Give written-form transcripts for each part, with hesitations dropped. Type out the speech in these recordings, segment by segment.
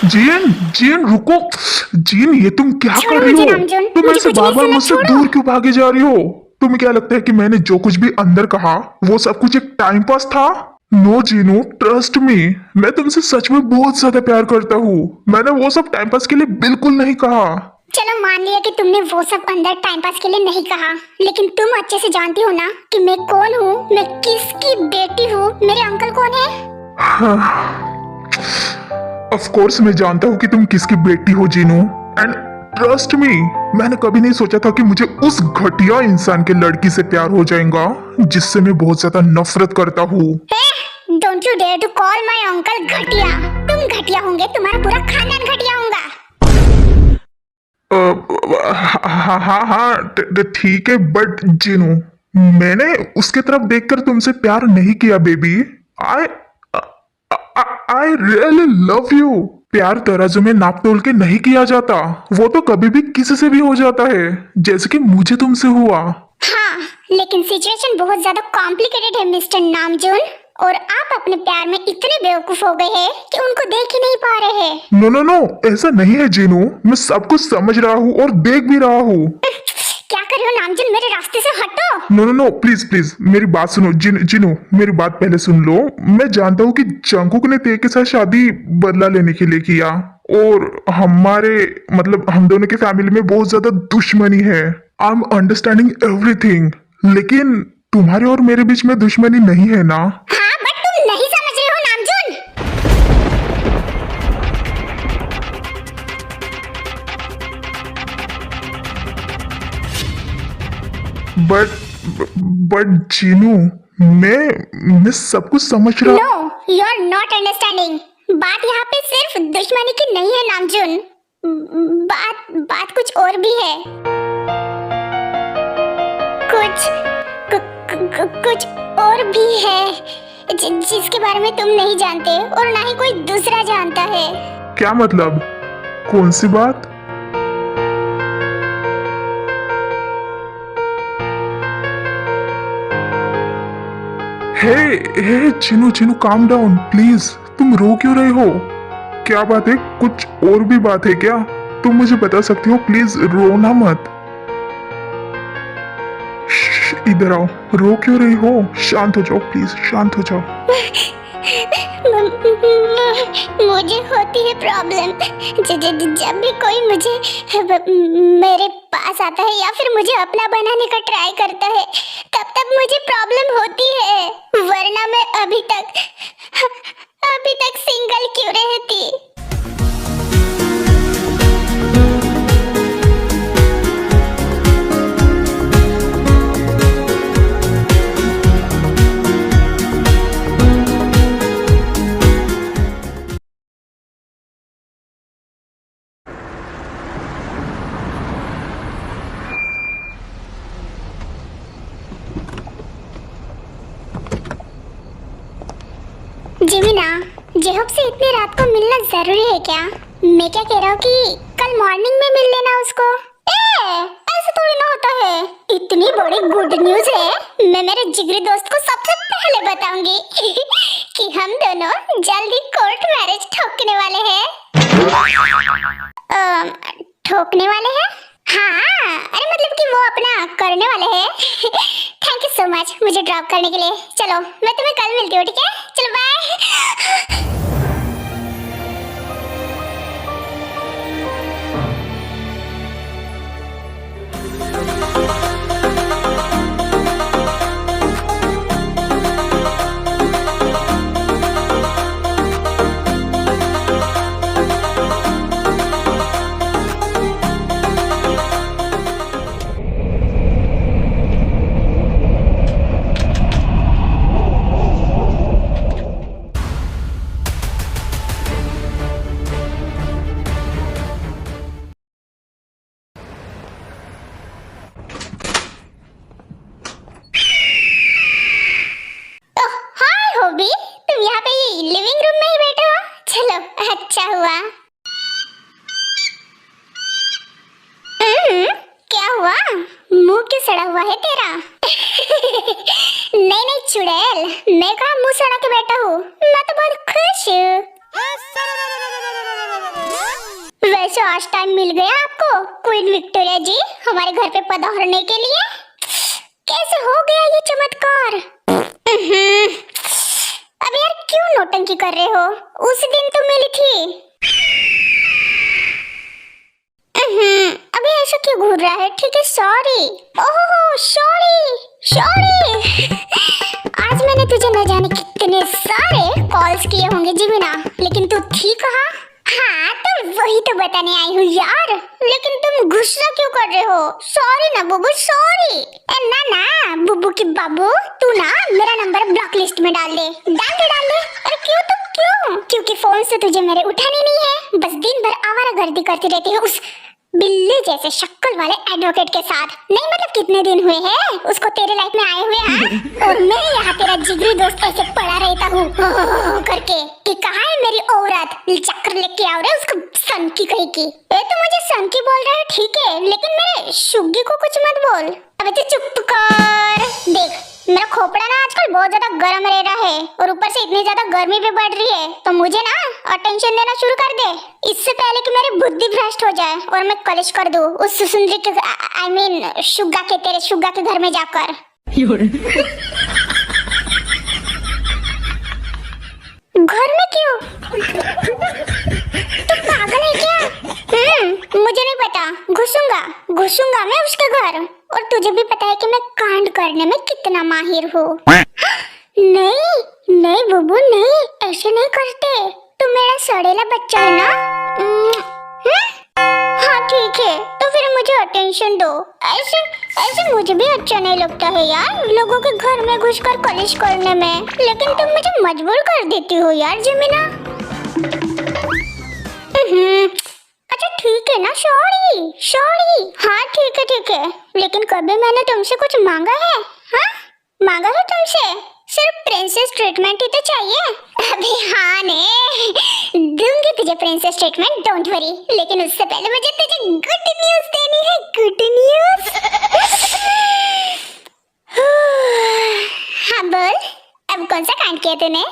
Gene gene रुको। Gene ये तुम क्या कर रही हो? तुम ऐसे बार बार मुझसे दूर क्यों भागे जा रही हो? तुम्हें क्या लगता है कि मैंने जो कुछ भी अंदर कहा वो सब कुछ एक टाइम पास था? नो जीनू, ट्रस्ट मी, मैं तुमसे सच में बहुत ज्यादा प्यार करता हूँ। मैंने वो सब टाइम पास के लिए बिल्कुल नहीं कहा। चलो मान लिया कि तुमने वो सब अंदर टाइम पास के लिए नहीं कहा, लेकिन तुम अच्छे से जानती हो ना कि मैं कौन हूँ, मैं किसकी बेटी हूँ, मेरे अंकल कौन है। ऑफ कोर्स मैं जानता हूँ कि तुम किसकी बेटी हो जीनू, एंड ट्रस्ट मी, मैंने कभी नहीं सोचा था कि मुझे उस घटिया इंसान के लड़की से प्यार हो जाएगा जिससे मैं बहुत ज्यादा नफरत करता हूँ। Don't you dare to call my uncle घटिया। तुम घटिया होंगे, तुम्हारा पूरा खानदान घटिया होगा। हाँ हाँ हाँ ठीक है, बट जीनू, मैंने उसके तरफ देखकर तुमसे प्यार नहीं किया baby. I I really love you. प्यार तराजू में नाप तोल के नहीं किया जाता, वो तो कभी भी किसी से भी हो जाता है, जैसे कि मुझे तुमसे हुआ। हाँ, लेकिन सिचुएशन बहुत ज्यादा कॉम्प्लिकेटेड है मिस्टर नामजून, और आप अपने प्यार में इतने बेवकूफ हो गए हैं कि उनको देख ही नहीं पा रहे हैं। नो नो नो, ऐसा नहीं है जीनू, मैं सब कुछ समझ रहा हूँ और देख भी रहा हूँ। क्या कर रहे हो नामजून, मेरे रास्ते से हटो। No no no, please please मेरी बात सुनो। जीनू मेरी बात पहले सुन लो। मैं जानता हूँ कि जंगकुक ने ते के साथ शादी बदला लेने के लिए किया, और हमारे मतलब हम दोनों के फैमिली में बहुत ज्यादा दुश्मनी है। आई एम अंडरस्टैंडिंग एवरीथिंग, लेकिन तुम्हारे और मेरे बीच में दुश्मनी नहीं है ना? हाँ, बट तुम नहीं समझ रहे हो नामजून। बट बट जीनू, मैं सब कुछ समझ रहा। No, you are not understanding. बात यहाँ पे सिर्फ दुश्मनी की नहीं है नामजून, बात कुछ और भी है। कुछ कुछ और भी है जिसके बारे में तुम नहीं जानते और ना ही कोई दूसरा जानता है। क्या मतलब? कौन सी बात? हे हे Chinu Chinu, calm down please. तुम रो क्यों रहे हो? क्या बात है? कुछ और भी बात है क्या? तुम मुझे बता सकती हो, प्लीज रोना मत। इधर आओ, रो क्यों रही हो? शांत हो जाओ प्लीज, शांत हो जाओ। मुझे होती है प्रॉब्लम जब भी कोई मुझे मेरे पास आता है या फिर मुझे अपना बनाने का ट्राई करता है, तब तब मुझे प्रॉब्लम होती है, वरना मैं अभी तक सिंगल क्यों रहती। जिमिना, जेहब से इतनी रात को मिलना जरूरी है क्या? मैं क्या कह रहा हूँ कि कल मॉर्निंग में मिल लेना उसको। ऐसा थोड़ी ना होता है, इतनी बड़ी गुड न्यूज है, मैं मेरे जिगरी दोस्त को सबसे पहले बताऊंगी कि हम दोनों जल्दी कोर्ट मैरिज ठोकने वाले हैं। ठोकने वाले हैं? हाँ, अरे मतलब कि वो अपना करने वाले हैं। थैंक यू सो मच मुझे ड्रॉप करने के लिए। चलो मैं तुम्हें कल मिलती हूँ, ठीक है? चलो बाय। होबी, तुम यहाँ पे लिविंग रूम में ही बैठे हो? चलो अच्छा हुआ। क्या हुआ? मुंह क्यों सड़ा हुआ है तेरा? नहीं नहीं चुड़ैल, मैं कहाँ मुंह सड़ा के बैठा हूँ, मैं तो बहुत खुश हूँ। फर्स्ट टाइम मिल गया आपको क्वीन विक्टोरिया जी हमारे घर पे पधारने के लिए? कैसे हो गया ये चमत्कार? अब यार क्यों नौटंकी कर रहे हो? उस दिन तो मिली थी। अभी ऐसा क्यों घूर रहा है? ठीक है सॉरी। Oh sorry sorry. आज मैंने तुझे न जाने कितने सारे कॉल्स किए होंगे जीविना, लेकिन तू थी कहाँ? हाँ तो वही तो बताने आई हूँ यार, लेकिन तुम गुस्सा क्यों कर रहे हो? सॉरी ना बुब्बू सॉरी। ना ना बुब्बू की बाबू, तू ना मेरा नंबर ब्लॉक लिस्ट में डाल दे। अरे क्यों तो क्यों? क्योंकि फोन से तुझे मेरे उठाने नहीं है, बस दिन भर आवारागर्दी करती रहती है उस बिल्ली जैसे शक्ल वाले एडवोकेट के साथ। नहीं मतलब कितने दिन हुए हैं उसको तेरे लाइफ में आए हुए हाँ? और मैं यहाँ तेरा जिगरी दोस्त ऐसे पड़ा रहता हूँ करके कि कहाँ है मेरी औरत, चक्कर लेके आओ रे उसको सन की कही की। तो मुझे सन की बोल रहा है ठीक है, लेकिन मेरे शुग्गी को कुछ मत बोल। अबे तू चुप कर। देख मेरा खोपड़ा ना आजकल बहुत ज्यादा गर्म रह रहा है और ऊपर से इतनी ज्यादा गर्मी भी बढ़ रही है, तो मुझे ना अटेंशन देना शुरू कर दे इससे पहले कि मेरी बुद्धि भ्रष्ट हो जाए और मैं कलेश कर दूं उस सुंदरी के आई मीन शुग्गा के, तेरे शुग्गा के घर में जाकर। घर में क्यों? तू पागल है क्या? मुझे नहीं पता। घुसूंगा मैं उसके घर, और तुझे भी पता है कि मैं कांड करने में कितना माहिर हूँ। नहीं नहीं बुबू नहीं, ऐसे नहीं करते। तू मेरा सड़ेला बच्चा है ना? हाँ ठीक है, तो फिर मुझे अटेंशन दो। ऐसे मुझे भी अच्छा नहीं लगता है यार लोगों के घर में घुसकर कलेश करने में, लेकिन तुम मुझे मजबूर कर देती हो यार जमीना। अच्छा ठीक है ना, सॉरी। हाँ ठीक है, लेकिन कभी मैंने तुमसे कुछ मांगा है? हाँ मांगा है तुमसे? सिर्फ प्रिंसेस ट्रीटमेंट ही तो चाहिए। अभी हाँ ने दूंगी तुझे प्रिंसेस ट्रीटमेंट, डोंट वरी, लेकिन उससे पहले मुझे तुझे गुड न्यूज़ देनी है। Good news. हाँ बोल, अब कौन सा कांड किया तूने?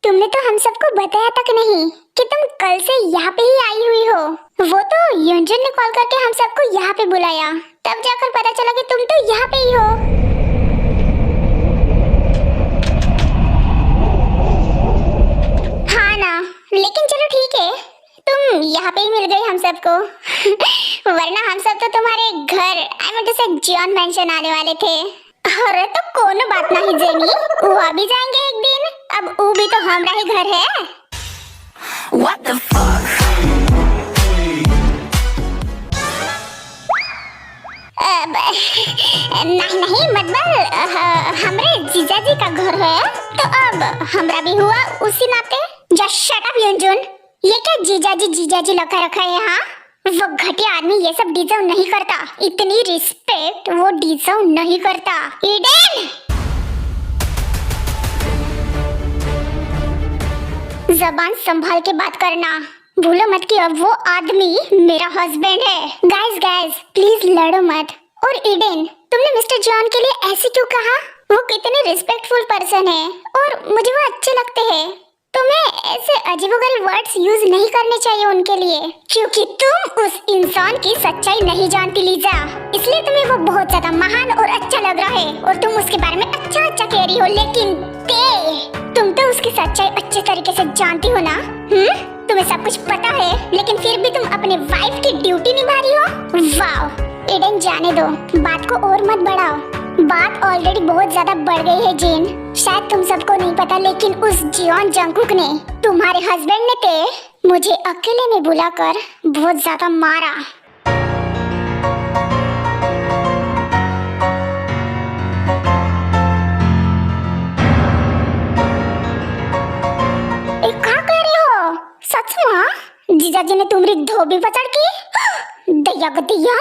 तुमने तो हम सबको बताया तक नहीं कि तुम कल से यहाँ पे ही आई हुई हो। वो तो युंजन ने कॉल करके हम सबको यहाँ पे बुलाया, तब जाकर पता चला कि तुम तो यहाँ पे ही हो। हाँ ना, लेकिन चलो ठीक है, तुम यहाँ पे ही मिल गई हम सबको। वरना हम सब तो तुम्हारे घर आई मीन टू से जॉन मेंशन आने वाले थे। अरे तो कोनो बात नहीं जेनी, वो भी जाएंगे एक दिन। अब वो भी तो हमारा ही घर है। What the fuck? नहीं मतलब हमरे जीजाजी का घर है, तो अब हमरा भी हुआ उसी नाते। जस्ट शट अप युंजुन, ये क्या जीजाजी लगा रखा है यहाँ? वो घटिया आदमी ये सब डिजर्व नहीं करता, इतनी रिस्पेक्ट वो डिजर्व नहीं करता। ईडन जबान संभाल के बात करना, भूलो मत कि अब वो आदमी मेरा हस्बैंड है। गाइस प्लीज लड़ो मत। और ईडन तुमने मिस्टर जॉन के लिए ऐसे क्यों कहा? वो कितने रिस्पेक्टफुल पर्सन है और मुझे वो अच्छे लगते हैं। तुम्हें ऐसे अजीबोगरीब वर्ड्स यूज नहीं करने चाहिए उनके लिए, क्योंकि तुम उस इंसान की सच्चाई नहीं जानती लीजा, इसलिए तुम्हें वो बहुत ज्यादा महान और अच्छा लग रहा है और तुम उसके बारे में अच्छा कह रही हो, लेकिन तुम तो उसकी सच्चाई अच्छे तरीके से जानती हो ना। तुम्हें सब कुछ पता है, लेकिन फिर भी तुम अपने वाइफ की ड्यूटी निभा रही हो। वाह ईडन, जाने दो, बात को और मत बढ़ाओ। बात ऑलरेडी बहुत ज्यादा बढ़ गई है जीन। शायद तुम सबको नहीं पता, लेकिन उस जियोन जंगकुक ने, तुम्हारे हस्बैंड ने ते मुझे अकेले में बुलाकर बहुत ज्यादा मारा। क्या कह रहे हो? सच में जीजाजी ने तुम्हारी धोबी पकड़ की? दया गदिया।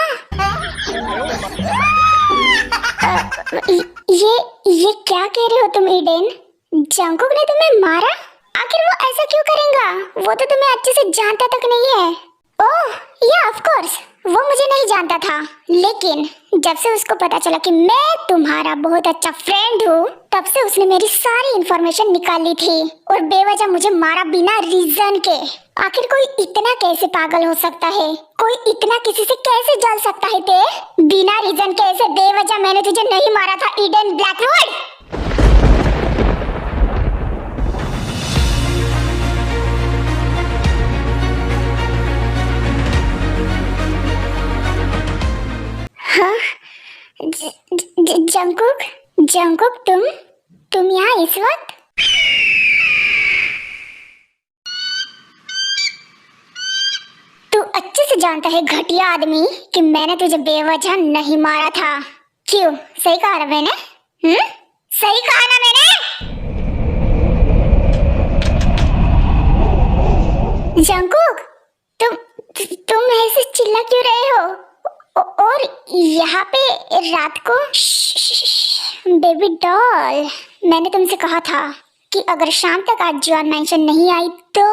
ये क्या कह रहे हो तुम ईडन? जंगकुक ने तुम्हें मारा? आखिर वो ऐसा क्यों करेगा? वो तो तुम्हें अच्छे से जानता तक नहीं है। ओह या ऑफ कोर्स, वो मुझे नहीं जानता था, लेकिन जब से उसको पता चला कि मैं तुम्हारा बहुत अच्छा फ्रेंड हूँ, तब से उसने मेरी सारी इंफॉर्मेशन निकाल ली थी और बेवजह मुझे मारा बिना रीजन के। आखिर कोई इतना कैसे पागल हो सकता है? कोई इतना किसी से कैसे जल सकता है? ते बिना रीजन के ऐसे बेवजह मैंने तुझे नहीं मारा था ईडन ब्लैकवुड। हाँ? जंगकुक, जंगकुक तुम यहाँ इस वक्त? तू अच्छे से जानता है घटिया आदमी कि मैंने तुझे बेवजह नहीं मारा था। क्यों? सही कहा ना मैंने? सही कहा ना मैंने? जंगकुक, तुम ऐसे चिल्ला क्यों रहे हो? और यहाँ पे रात को? बेबी डॉल, मैंने तुमसे कहा था कि अगर शाम तक आज जॉन मेंशन नहीं आई तो।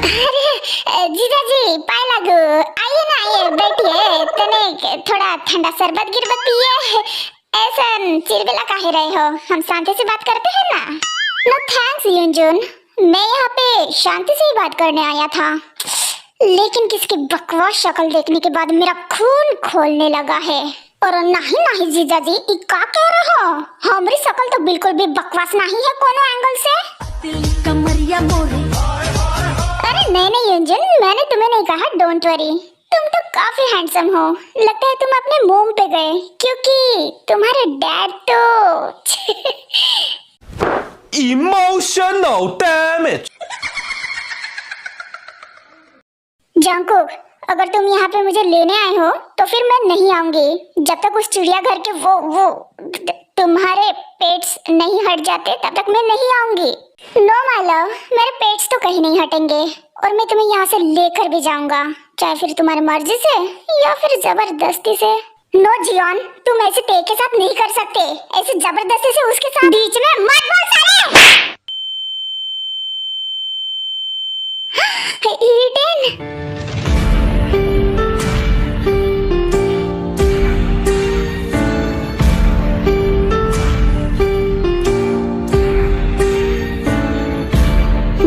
अरे जीजाजी पाए लागू, आइए ना, आइए बैठिए, तने थोड़ा ठंडा शरबत गिरबत पिए। ऐसा चिरबिला काहे रहे हो? हम शांति से बात करते हैं ना। नो थैंक्स युनजुन, मैं यहाँ पे शांति से ही बात करने आया था, लेकिन किसकी बकवास शक्ल देखने के बाद मेरा खून खोलने लगा है। और नहीं नहीं जीजाजी, ये क्या कह रहे हो? हमारी शक्ल तो बिल्कुल भी बकवास नहीं है कोनो एंगल से। कमरिया मोरे। अरे नहीं युनजुन, मैंने तुम्हें नहीं कहा, डोंट वरी। तुम तो काफी हैंडसम हो। लगता है तुम अपने मोम पे गए, क्योंकि तुम्हारे डैड तो Emotional damage. जंगकुक, अगर तुम यहाँ पे मुझे लेने आए हो तो फिर मैं नहीं आऊंगी जब तक उस चिड़ियाघर के वो तुम्हारे पेट्स नहीं हट जाते, तब तक मैं नहीं आऊंगी। नो माय लव, मेरे पेट्स तो कहीं नहीं हटेंगे और मैं तुम्हें यहाँ से लेकर भी जाऊंगा, चाहे फिर तुम्हारी मर्जी से या फिर जबरदस्ती से। नो जियोन, तुम ऐसे ते के साथ नहीं कर सकते, ऐसे जबरदस्ती से उसके साथ बीच में मत बोल साले। ईडन,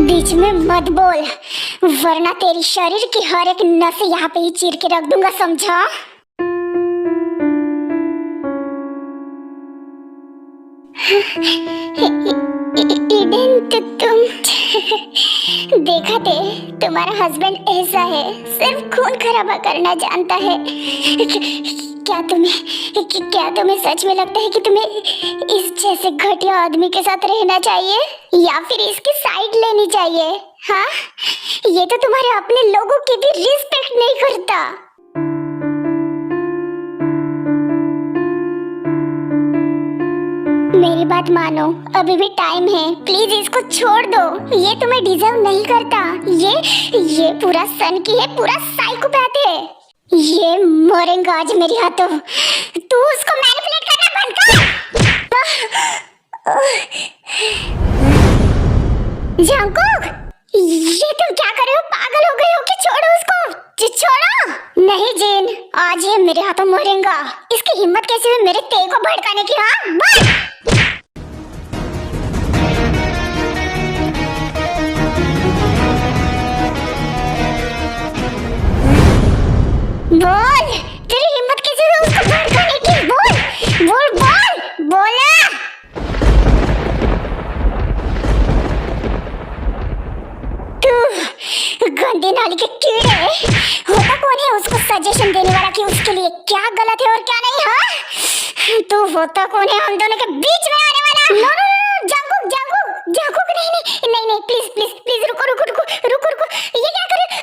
बीच में मत बोल, वरना तेरी शरीर की हर एक नस यहाँ पे ही चीर के रख दूंगा, समझा? ईडन, तुम देखा थे, तुम्हारा हस्बैंड ऐसा है, सिर्फ खून खराबा करना जानता है। क्या तुम्हें सच में लगता है कि तुम्हें इस जैसे घटिया आदमी के साथ रहना चाहिए या फिर इसकी साइड लेनी चाहिए? हाँ, ये तो तुम्हारे अपने लोगों की भी रिस्पेक्ट नहीं करता। मेरी बात मानो, अभी भी टाइम है, प्लीज इसको छोड़ दो, ये तुम्हें डिजर्व नहीं करता। ये पूरा सन की है, पूरा साइकोपैथ है। ये मरेगा आज मेरे हाथों। तू उसको मैनिपुलेट करना बंद कर। जंगकुक, ये तुम क्या कर रहे हो? पागल हो गए हो कि? छोड़ो उसको, छोड़ो। नहीं जिन, आज ये मेरे हाथों मरेगा। इसकी हिम्मत कैसे हुई मेरे ते को भड़काने की? हाँ बोल, तेरी हिम्मत कैसे हुई उसको भड़काने की? बोल बोल बोल, बोला। तू गंदे नाली के कीड़े, होता कौन है उसको सजेशन देने वाला कि उसके लिए क्या गलत है और क्या नहीं? हाँ, तू होता कौन है हम दोनों के बीच में आने वाला? No no no, Jungkook Jungkook Jungkook, नहीं प्लीज प्लीज प्लीज, रुको रुको रुको रुको रुको, ये क्या कर रहे हो?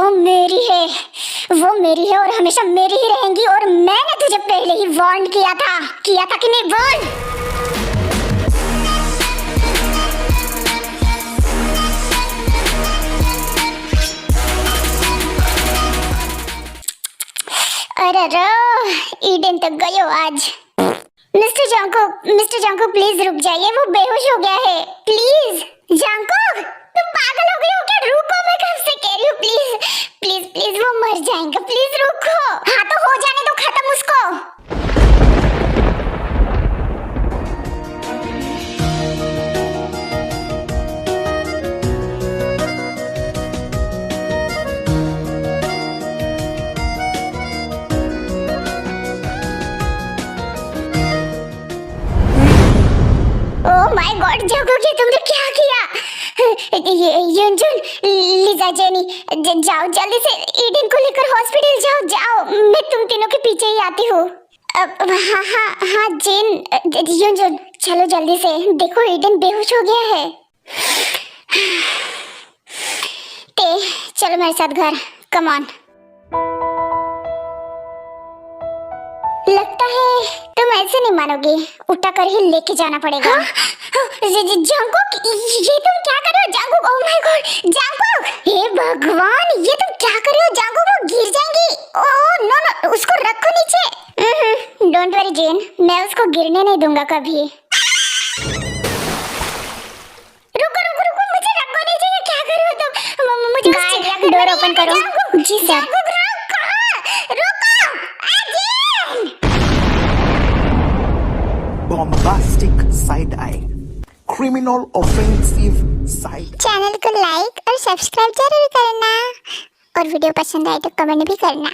वो मेरी है, वो मेरी है और हमेशा मेरी ही रहेंगी। और मैंने तुझे पहले ही वार्न किया था कि नहीं वार्न? अरे ईडन तक गयो आज। मिस्टर जांको प्लीज रुक जाइए, वो बेहोश हो गया है। प्लीज जांको, तुम पागल हो गए हो क्या? रुको, मैं कब से कह रही हूँ, प्लीज प्लीज प्लीज, वो मर जाएंगे, प्लीज रुको। हाँ तो हो जाने दो खत्म उसको। ओह माय गॉड जागो, कि तुमने क्या किया? युनजुन, लिजा, जेनी, जाओ जल्दी से ईडन को लेकर हॉस्पिटल जाओ। जाओ, मैं तुम तीनों के पीछे ही आती हूँ। हाँ हाँ हाँ जेन, युनजुन चलो जल्दी से, देखो ईडन बेहोश हो गया है। ते चलो मेरे साथ घर, कम ऑन। लगता है तुम ऐसे नहीं मानोगे, उठा कर ही लेके जाना पड़ेगा। जंकुक, ये तुम क्या कर रहे हो Jungkook? Oh my god Jungkook, हे भगवान, ये तुम क्या कर रहे हो जंकुक? वो गिर जाएंगी। ओह नो नो, उसको रखो नीचे। डोंट वरी जेन, मैं उसको गिरने नहीं दूंगा कभी। रुको रुको रुको, मुझे रखो नीचे, ये क्या कर रहे हो तुम? मुझे गाइड, डोर ओपन करो। जी sir. Bombastic side eye, criminal offensive side. Channel को लाइक और सब्सक्राइब जरूर करना, और वीडियो पसंद आए तो कमेंट भी करना।